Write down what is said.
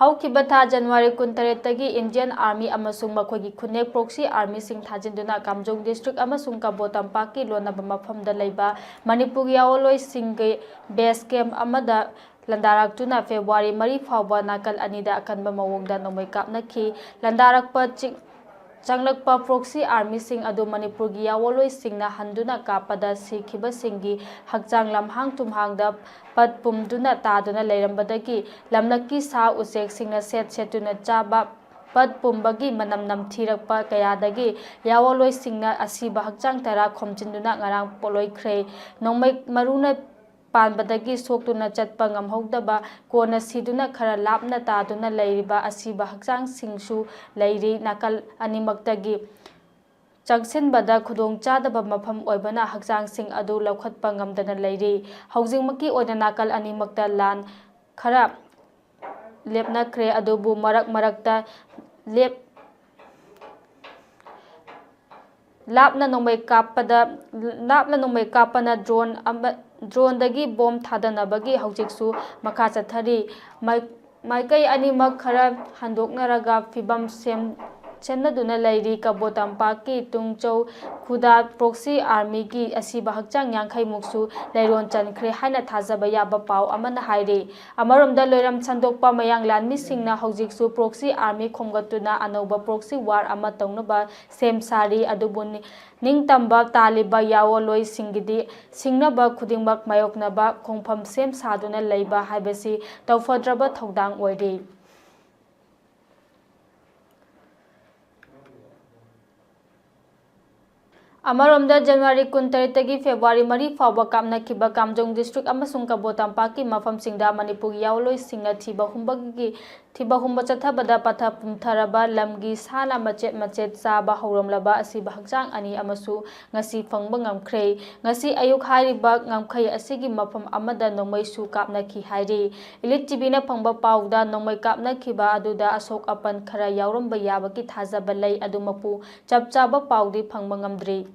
ꯍꯧꯈꯤꯕ ꯊꯥ January 23 Indian army ꯑꯃꯁꯨꯡ ꯃꯈꯣꯏꯒꯤ ꯈꯨꯠꯅꯦꯛ ꯄ꯭ꯔꯣꯛꯁꯤ ꯑꯥꯔꯃꯤꯁꯤꯡ ꯊꯥꯖꯤꯟꯗꯨꯅ ꯀꯥꯝꯖꯣꯡ ꯗꯤꯁꯇ꯭ꯔꯤꯛ ꯑꯃꯁꯨꯡ ꯀꯕꯣ ꯇꯝꯄꯥꯛꯀꯤ ꯂꯣꯟꯅꯕ ꯃꯐꯝꯗ ꯂꯩꯕ ꯃꯅꯤꯄꯨꯔꯒꯤ ꯌꯥꯑꯣꯜꯂꯣꯏꯁꯤꯡꯒꯤ ꯕꯦꯁ ꯀꯦꯝꯞ ꯑꯃꯗ ꯂꯟꯗꯥꯔꯛꯇꯨꯅ ꯐꯦꯕ꯭ꯔꯨꯋꯥꯔꯤ 4 ꯐꯥꯎꯕ ꯅꯥꯀꯜ ꯑꯅꯤꯗ ꯑꯀꯟꯕ ꯃꯑꯣꯡꯗ ꯅꯣꯡꯃꯩ ꯀꯥꯞꯅꯈꯤ꯫ ꯂꯟꯗꯥꯔꯛꯄ ꯆꯪꯂꯛꯄ ꯄ꯭ꯔꯣꯛꯁꯤ ꯑꯥꯔꯃꯤꯁꯤꯡ ꯑꯗꯨ ꯃꯅꯤꯄꯨꯔꯒꯤ ꯌꯥꯑꯣꯜꯂꯣꯏꯁꯤꯡꯅ ꯍꯟꯗꯨꯅ ꯀꯥꯞꯄꯗ ꯁꯤꯈꯤꯕꯁꯤꯡꯒꯤ ꯍꯛꯆꯥꯡ ꯂꯝꯍꯥꯡ ꯇꯨꯝꯍꯥꯡꯗ ꯄꯠ ꯄꯨꯝꯗꯨꯅ ꯇꯥꯗꯨꯅ ꯂꯩꯔꯝꯕꯗꯒꯤ ꯂꯝꯂꯛꯀꯤ ꯁꯥ ꯎꯆꯦꯛꯁꯤꯡꯅ ꯁꯦꯠꯇꯨꯅ ꯆꯥꯕ ꯄꯠ ꯄꯨꯝꯕꯒꯤ ꯃꯅꯝ ꯅꯝꯊꯤꯔꯛꯄ ꯀꯌꯥꯗꯒꯤ ꯌꯥꯑꯣꯜꯂꯣꯏꯁꯤꯡꯅ ꯑꯁꯤꯕ ꯍꯛꯆꯥꯡ ꯇꯔꯥ ꯈꯣꯝꯖꯤꯟꯗꯨꯅ ꯉꯔꯥꯡ ꯄꯣꯠꯂꯣꯏꯈ꯭ꯔꯦ ꯅꯣꯡꯃꯩ ꯃꯔꯨꯅ ꯄꯥꯟꯕꯗꯒꯤ ꯁꯣꯛꯇꯨꯅ ꯆꯠꯄ ꯉꯝꯍꯧꯗꯕ ꯀꯣꯟꯅ ꯁꯤꯗꯨꯅ ꯈꯔ ꯂꯥꯞꯅ ꯇꯥꯗꯨꯅ ꯂꯩꯔꯤꯕ ꯑꯁꯤꯕ ꯍꯛꯆꯥꯡꯁꯤꯡꯁꯨ ꯂꯩꯔꯤ꯫ ꯅꯥꯀꯜ ꯑꯅꯤꯃꯛꯇꯒꯤ ꯆꯪꯁꯤꯟꯕꯗ ꯈꯨꯗꯣꯡꯆꯥꯗꯕ ꯃꯐꯝ ꯑꯣꯏꯕꯅ ꯍꯛꯆꯥꯡꯁꯤꯡ ꯑꯗꯨ ꯂꯧꯈꯠꯄ ꯉꯝꯗꯅ ꯂꯩꯔꯤ꯫ ꯍꯧꯖꯤꯛꯃꯛꯀꯤ ꯑꯣꯏꯅ ꯅꯥꯀꯜ ꯑꯅꯤꯃꯛꯇ ꯂꯥꯟ ꯈꯔ ꯂꯦꯞꯅꯈ꯭ꯔꯦ ꯑꯗꯨꯕꯨ ꯃꯔꯛ ꯃꯔꯛꯇ ꯂꯥꯞꯅ ꯅꯣꯡꯃꯩ ꯀꯥꯞꯄꯅ ꯗ꯭ꯔꯣꯟꯗꯒꯤ ꯕꯣꯝ ꯊꯥꯗꯅꯕꯒꯤ ꯍꯧꯖꯤꯛꯁꯨ ꯃꯈꯥ ꯆꯠꯊꯔꯤ꯫ ꯃꯥꯏꯀꯩ ꯑꯅꯤꯃꯛ ꯈꯔ ꯍꯟꯗꯣꯛꯅꯔꯒ ꯐꯤꯚꯝ ꯁꯦꯝꯅꯗꯨꯅ ꯂꯩꯔꯤ꯫ ꯀꯕꯣ ꯇꯝꯄꯥꯛꯀꯤ ꯇꯨꯡꯆꯧ ꯈꯨꯗꯥ ꯄ꯭ꯔꯣꯛꯁꯤ ꯑꯥꯔꯃꯤꯒꯤ ꯑꯁꯤꯕ ꯍꯛꯆꯥꯡ 50ꯃꯨꯛꯁꯨ ꯂꯩꯔꯣꯟ ꯆꯟꯈ꯭ꯔꯦ ꯍꯥꯏꯅ ꯊꯥꯖꯕ ꯌꯥꯕ ꯄꯥꯎ ꯑꯃꯅ ꯍꯥꯏꯔꯤ꯫ ꯑꯃꯔꯣꯝꯗ ꯂꯣꯏꯔꯝ ꯁꯟꯗꯣꯛꯄ ꯃꯌꯥꯡ ꯂꯥꯟꯃꯤꯁꯤꯡꯅ ꯍꯧꯖꯤꯛꯁꯨ ꯄ꯭ꯔꯣꯛꯁꯤ ꯑꯥꯔꯃꯤ ꯈꯣꯝꯒꯠꯇꯨꯅ ꯑꯅꯧꯕ ꯄ꯭ꯔꯣꯛꯁꯤ ꯋꯥꯔ ꯑꯃ ꯇꯧꯅꯕ ꯁꯦꯝ ꯁꯥꯔꯤ꯫ ꯑꯗꯨꯕꯨ ꯅꯤꯡꯇꯝꯕ ꯇꯥꯜꯂꯤꯕ ꯌꯥꯑꯣꯜꯂꯣꯏꯁꯤꯡꯒꯤꯗꯤ ꯁꯤꯡꯅꯕ ꯈꯨꯗꯤꯡꯃꯛ ꯃꯥꯌꯣꯛꯅꯕ ꯈꯣꯡꯐꯝ ꯁꯦꯝ ꯁꯥꯗꯨꯅ ꯂꯩꯕ ꯍꯥꯏꯕꯁꯤ ꯇꯧꯐꯗ꯭ꯔꯕ ꯊꯧꯗꯥꯡ ꯑꯣꯏꯔꯤ꯫ ꯑꯃꯔꯣꯝꯗ ꯖꯅꯋꯥꯔꯤ 23 ꯐꯦꯕ꯭ꯔꯨꯋꯥꯔꯤ 4 ꯐꯥꯎꯕ ꯀꯥꯞꯅꯈꯤꯕ ꯀꯥꯝꯖꯣꯡ ꯗꯤꯁꯇ꯭ꯔꯤꯛ ꯑꯃꯁꯨꯡ ꯀꯕꯣ ꯇꯝꯄꯥꯛꯀꯤ ꯃꯐꯝꯁꯤꯡꯗ ꯃꯅꯤꯄꯨꯔꯒꯤ ꯌꯥꯑꯣꯜꯂꯣꯏꯁꯤꯡꯅ ꯊꯤꯕ ꯍꯨꯝꯕ ꯆꯠꯊꯕꯗ ꯄꯠꯊ ꯄꯨꯝꯊꯔꯕ ꯂꯝꯒꯤ ꯁꯥꯅ ꯃꯆꯦꯠ ꯃꯆꯦꯠ ꯆꯥꯕ ꯍꯧꯔꯝꯂꯕ ꯑꯁꯤꯕ ꯍꯛꯆꯥꯡ ꯑꯅꯤ ꯑꯃꯁꯨ ꯉꯁꯤ ꯐꯪꯕ ꯉꯝꯈ꯭ꯔꯦ꯫ ꯉꯁꯤ ꯑꯌꯨꯛ ꯍꯥꯏꯔꯤꯕ ꯉꯝꯈꯩ ꯑꯁꯤꯒꯤ ꯃꯐꯝ ꯑꯃꯗ ꯅꯣꯡꯃꯩꯁꯨ ꯀꯥꯞꯅꯈꯤ ꯍꯥꯏꯔꯤ꯫ ꯏꯂꯤꯠ ꯇꯤꯚꯤꯅ ꯐꯪꯕ ꯄꯥꯎꯗ ꯅꯣꯡꯃꯩ ꯀꯥꯞꯅꯈꯤꯕ ꯑꯗꯨꯗ ꯑꯁꯣꯛ ꯑꯄꯟ ꯈꯔ ꯌꯥꯎꯔꯝꯕ ꯌꯥꯕꯒꯤ ꯊꯥꯖꯕ ꯂꯩ ꯑꯗꯨꯃꯛꯄꯨ ꯆꯞ ꯆꯥꯕ ꯄꯥꯎꯗꯤ ꯐꯪꯕ ꯉꯝꯗ꯭ꯔꯤ꯫